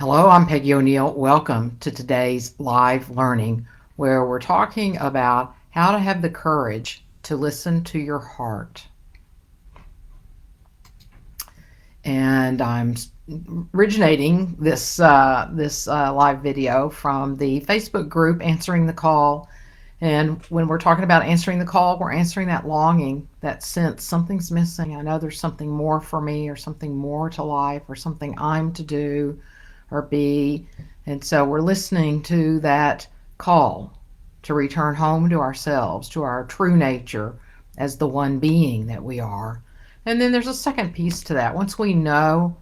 Hello, I'm Peggy O'Neill. Welcome to today's live learning where we're talking about how to have the courage to listen to your heart. And I'm originating this live video from the Facebook group Answering the Call. And when we're talking about answering the call, we're answering that longing, that sense something's missing. I know there's something more for me, or something more to life, or something I'm to do or be. And so we're listening to that call to return home to ourselves, to our true nature as the one being that we are. And then there's a second piece to that. Once we know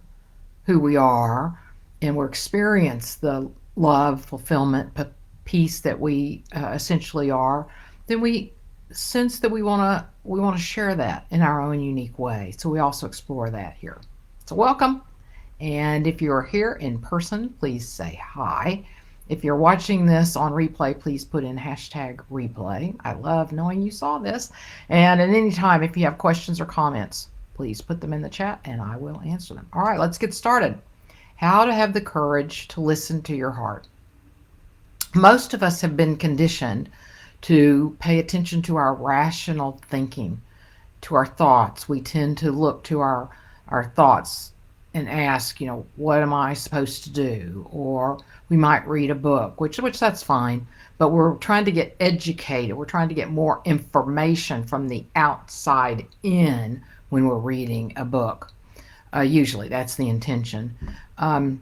who we are and we experience the love, fulfillment, peace that we essentially are, then we sense that we want to share that in our own unique way. So we also explore that here. So welcome. And if you're here in person, please say hi. If you're watching this on replay, please put in hashtag replay. I love knowing you saw this. And at any time, if you have questions or comments, please put them in the chat and I will answer them. All right, let's get started. How to have the courage to listen to your heart. Most of us have been conditioned to pay attention to our rational thinking, to our thoughts. We tend to look to our thoughts and ask, what am I supposed to do? Or we might read a book, which that's fine, but we're trying to get educated. We're trying to get more information from the outside in when we're reading a book. Usually that's the intention. And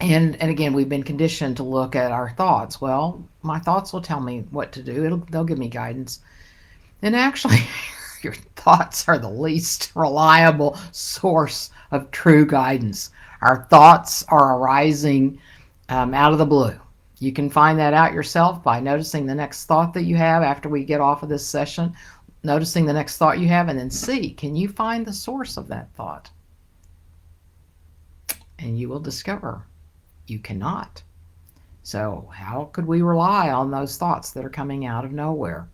again, we've been conditioned to look at our thoughts. Well, my thoughts will tell me what to do. They'll give me guidance. And actually, your thoughts are the least reliable source of true guidance. Our thoughts are arising out of the blue. You can find that out yourself by noticing the next thought that you have after we get off of this session, noticing the next thought you have, and then see, can you find the source of that thought? And you will discover you cannot. So how could we rely on those thoughts that are coming out of nowhere?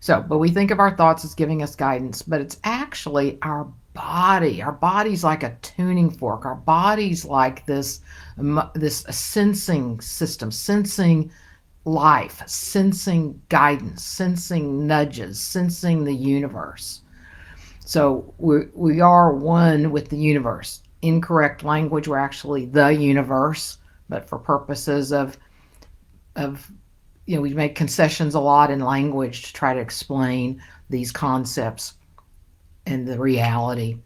But we think of our thoughts as giving us guidance, but it's actually our body. Our body's like a tuning fork. Our body's like this sensing system, sensing life, sensing guidance, sensing nudges, sensing the universe. So we are one with the universe. Incorrect language, we're actually the universe, but for purposes of we make concessions a lot in language to try to explain these concepts and the reality.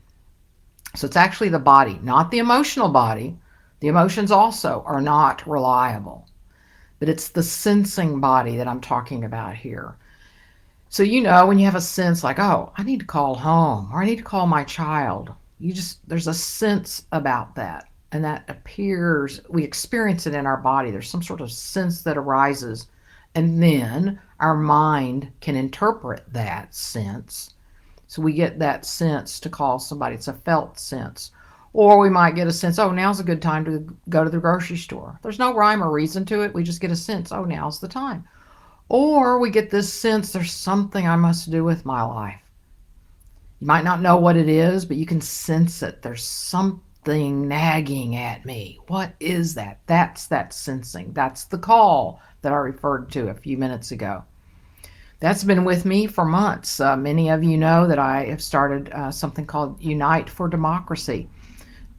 So it's actually the body, not the emotional body. The emotions also are not reliable, but it's the sensing body that I'm talking about here. So when you have a sense like, oh, I need to call home, or I need to call my child, there's a sense about that. And that appears, we experience it in our body. There's some sort of sense that arises. And then our mind can interpret that sense. So we get that sense to call somebody. It's a felt sense. Or we might get a sense, oh, now's a good time to go to the grocery store. There's no rhyme or reason to it. We just get a sense, oh, now's the time. Or we get this sense there's something I must do with my life. You might not know what it is, but you can sense it. There's something nagging at me. What is that? That's that sensing. That's the call that I referred to a few minutes ago. That's been with me for months. Many of you know that I have started something called Unite for Democracy.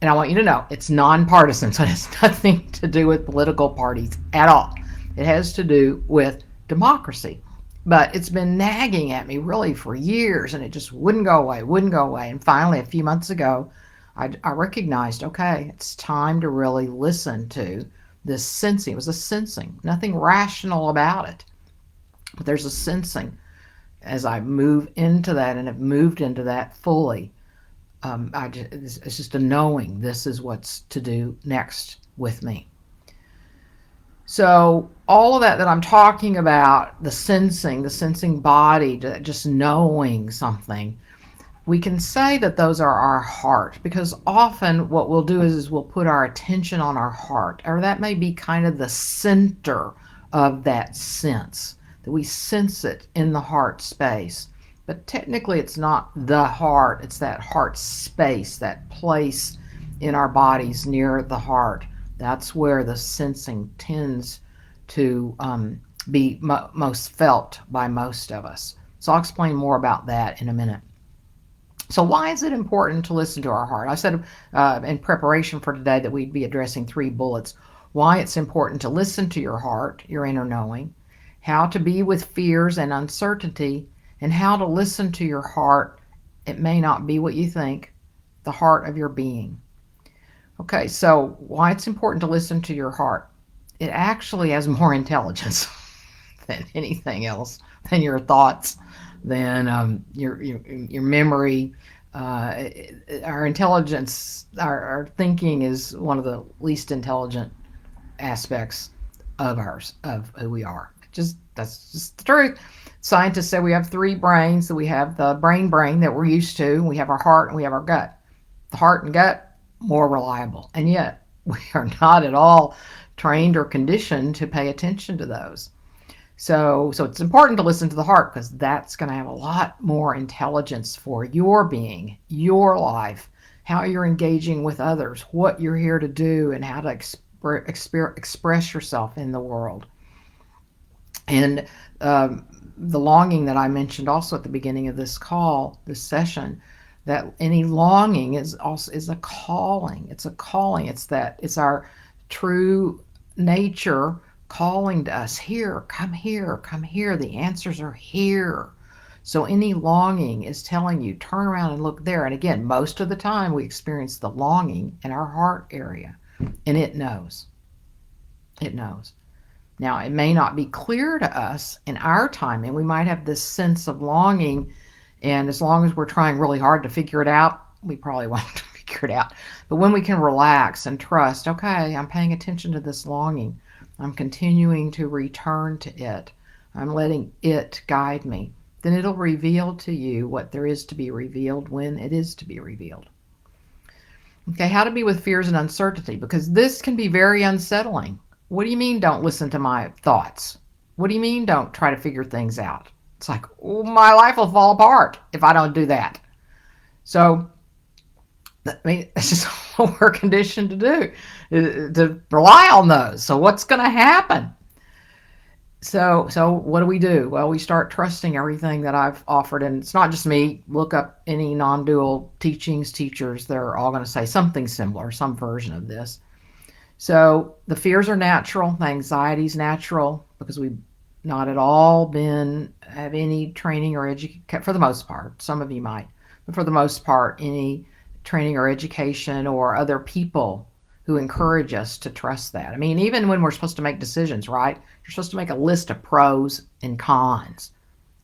And I want you to know it's nonpartisan, so it has nothing to do with political parties at all. It has to do with democracy. But it's been nagging at me really for years, and it just wouldn't go away. And finally, a few months ago, I recognized, okay, it's time to really listen to this sensing. It was a sensing, nothing rational about it. But there's a sensing as I move into that and have moved into that fully. It's just a knowing this is what's to do next with me. So all of that I'm talking about, the sensing body, just knowing something, we can say that those are our heart, because often what we'll do is we'll put our attention on our heart, or that may be kind of the center of that sense, that we sense it in the heart space. But technically it's not the heart, it's that heart space, that place in our bodies near the heart. That's where the sensing tends to be most felt by most of us. So I'll explain more about that in a minute. So why is it important to listen to our heart? I said in preparation for today that we'd be addressing 3 bullets. Why it's important to listen to your heart, your inner knowing, how to be with fears and uncertainty, and how to listen to your heart. It may not be what you think, the heart of your being. Okay, so why it's important to listen to your heart. It actually has more intelligence than anything else, than your thoughts, than your memory. Uh, our intelligence, our thinking is one of the least intelligent aspects of ours, of who we are. Just that's just the truth. Scientists say we have 3 brains. That we have the brain that we're used to. We have our heart and we have our gut. The heart and gut more reliable, and yet we are not at all trained or conditioned to pay attention to those. So it's important to listen to the heart because that's going to have a lot more intelligence for your being, your life, how you're engaging with others, what you're here to do, and how to express yourself in the world. And the longing that I mentioned also at the beginning of this call, this session, that any longing is a calling. It's a calling. It's our true nature calling to us, here, come here, come here. The answers are here. So any longing is telling you, turn around and look there. And again, most of the time we experience the longing in our heart area, and it knows. It knows. Now, it may not be clear to us in our time, and we might have this sense of longing, and as long as we're trying really hard to figure it out, we probably won't figure it out. But when we can relax and trust, okay, I'm paying attention to this longing, I'm continuing to return to it, I'm letting it guide me, then it'll reveal to you what there is to be revealed when it is to be revealed. Okay, how to be with fears and uncertainty, because this can be very unsettling. What do you mean don't listen to my thoughts? What do you mean don't try to figure things out? It's like, oh, my life will fall apart if I don't do that. So, I mean, that's just what we're conditioned to do, to rely on those. So what's going to happen? So what do? Well, we start trusting everything that I've offered, and it's not just me. Look up any non-dual teachers. They're all going to say something similar, some version of this. So the fears are natural, the anxiety is natural, because we've not at all have any training or education, for the most part. Some of you might, but for the most part, any training or education or other people who encourage us to trust that. I mean, even when we're supposed to make decisions, right? You're supposed to make a list of pros and cons,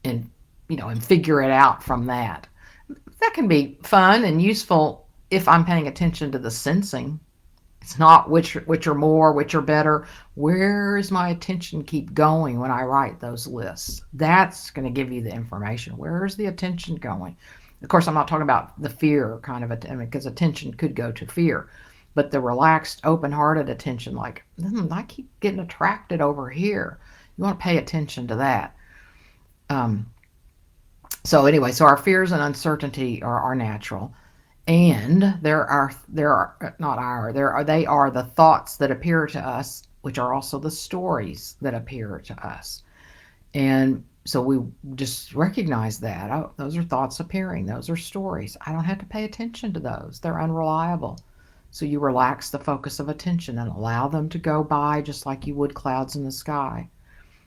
and and figure it out from that. That can be fun and useful if I'm paying attention to the sensing. It's not which are more, which are better. Where is my attention keep going when I write those lists? That's going to give you the information. Where is the attention going? Of course, I'm not talking about the fear kind of attention, because attention could go to fear. But the relaxed, open-hearted attention, like, I keep getting attracted over here. You want to pay attention to that. So anyway, so our fears and uncertainty are natural. And they are the thoughts that appear to us, which are also the stories that appear to us. And so we just recognize that. Oh, those are thoughts appearing. Those are stories. I don't have to pay attention to those. They're unreliable. So you relax the focus of attention and allow them to go by just like you would clouds in the sky.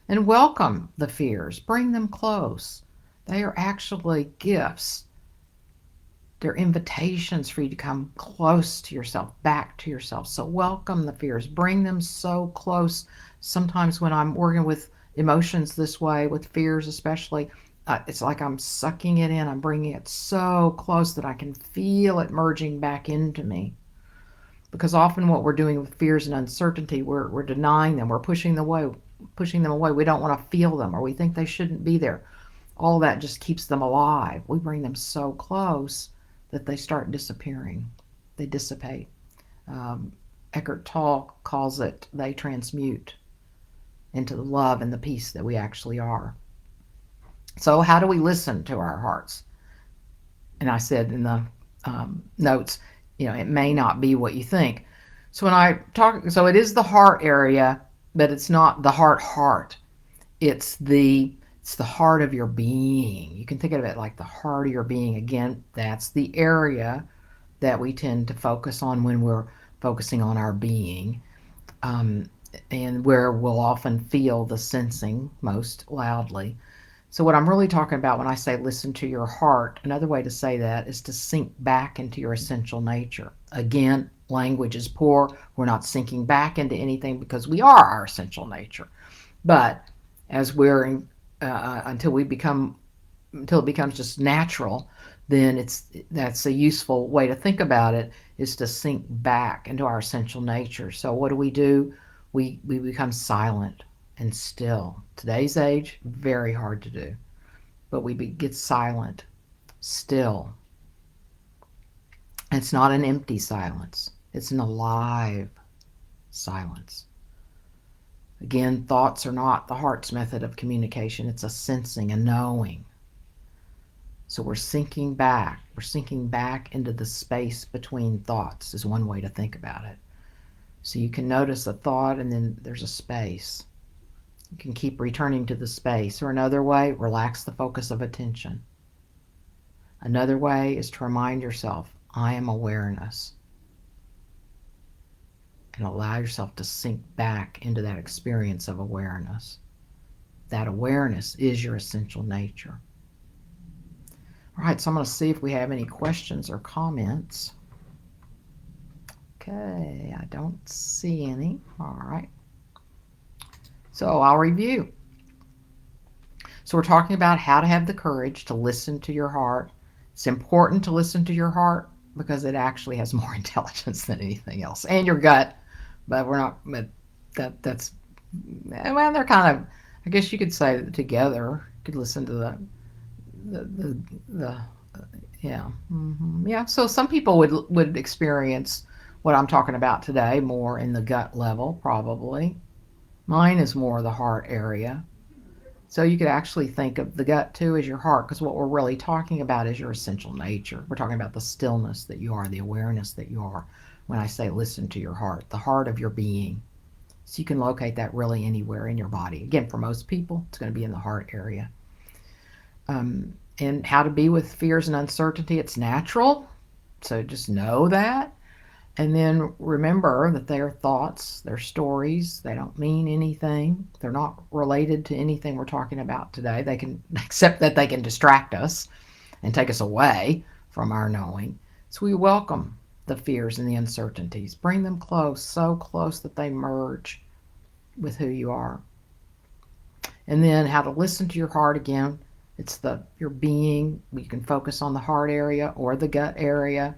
And welcome the fears. Bring them close. They are actually gifts. They're invitations for you to come close to yourself, back to yourself. So welcome the fears. Bring them so close. Sometimes when I'm working with emotions this way, with fears especially, it's like I'm sucking it in. I'm bringing it so close that I can feel it merging back into me. Because often what we're doing with fears and uncertainty, we're denying them. We're pushing them away. We don't want to feel them, or we think they shouldn't be there. All that just keeps them alive. We bring them so close that they start disappearing. They dissipate. Eckhart Tolle calls it, they transmute into the love and the peace that we actually are. So how do we listen to our hearts? And I said in the notes, It may not be what you think. So when I talk, so it is the heart area, but it's not the heart. It's the heart of your being. You can think of it like the heart of your being. Again, that's the area that we tend to focus on when we're focusing on our being, um, and where we'll often feel the sensing most loudly. So, what I'm really talking about when I say listen to your heart, another way to say that is to sink back into your essential nature. Again, language is poor. We're not sinking back into anything because we are our essential nature. But as we're in, until we become until it becomes just natural, then that's a useful way to think about it, is to sink back into our essential nature. So what do? We become silent and still. Today's age, very hard to do, but get silent, still. It's not an empty silence. It's an alive silence. Again, thoughts are not the heart's method of communication. It's a sensing, a knowing. So we're sinking back. We're sinking back into the space between thoughts is one way to think about it. So you can notice a thought and then there's a space. You can keep returning to the space. Or another way, relax the focus of attention. Another way is to remind yourself, I am awareness. And allow yourself to sink back into that experience of awareness. That awareness is your essential nature. All right, so I'm going to see if we have any questions or comments. Okay, I don't see any. All right. So I'll review. So we're talking about how to have the courage to listen to your heart. It's important to listen to your heart because it actually has more intelligence than anything else, and your gut. But we're not. But that's well, they're kind of. I guess you could say that together. You could listen to the yeah, yeah. So some people would experience what I'm talking about today more in the gut level, probably. Mine is more the heart area. So you could actually think of the gut too as your heart, because what we're really talking about is your essential nature. We're talking about the stillness that you are, the awareness that you are. When I say listen to your heart, the heart of your being. So you can locate that really anywhere in your body. Again, for most people, it's going to be in the heart area. And how to be with fears and uncertainty, it's natural. So just know that. And then remember that they're thoughts, they're stories, they don't mean anything. They're not related to anything we're talking about today. They can, except that they can distract us and take us away from our knowing. So we welcome the fears and the uncertainties. Bring them close, so close that they merge with who you are. And then how to listen to your heart again. It's your being. You can focus on the heart area or the gut area.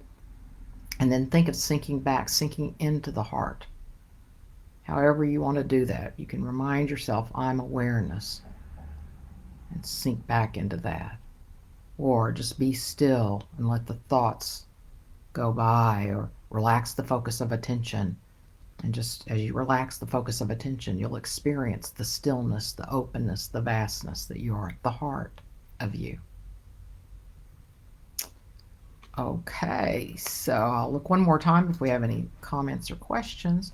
And then think of sinking back, sinking into the heart. However you want to do that, you can remind yourself, I'm awareness, and sink back into that. Or just be still and let the thoughts go by, or relax the focus of attention. And just as you relax the focus of attention, you'll experience the stillness, the openness, the vastness that you are at the heart of you. Okay, so I'll look one more time if we have any comments or questions.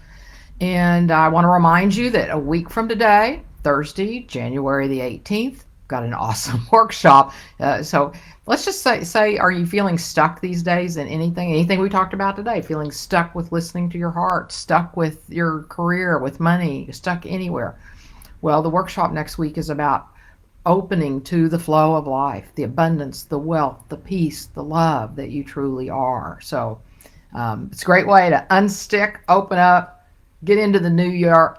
And I want to remind you that a week from today, Thursday, January the 18th, got an awesome workshop. So let's just say, are you feeling stuck these days in anything we talked about today? Feeling stuck with listening to your heart, stuck with your career, with money, stuck anywhere? Well, the workshop next week is about opening to the flow of life, the abundance, the wealth, the peace, the love that you truly are. So it's a great way to unstick, open up, get into the new year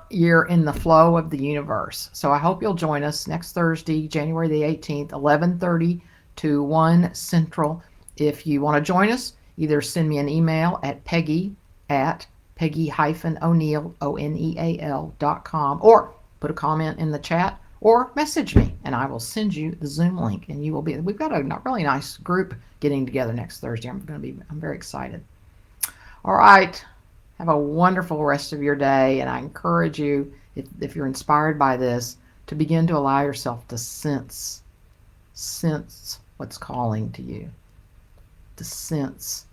in the flow of the universe. So I hope you'll join us next Thursday, January the 18th, 11:30 to 1 Central. If you want to join us, either send me an email at Peggy-O'Neal, ONEAL.com, or put a comment in the chat, or message me and I will send you the Zoom link, and we've got a really nice group getting together next Thursday. I'm very excited. All right. Have a wonderful rest of your day, and I encourage you, if you're inspired by this, to begin to allow yourself to sense what's calling to you, to sense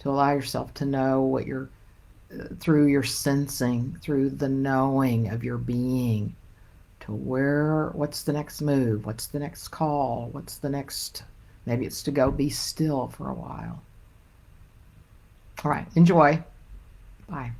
to allow yourself to know what you're, through your sensing, through the knowing of your being, to where, what's the next move, what's the next call, what's the next, maybe it's to go be still for a while. All right, enjoy. Bye.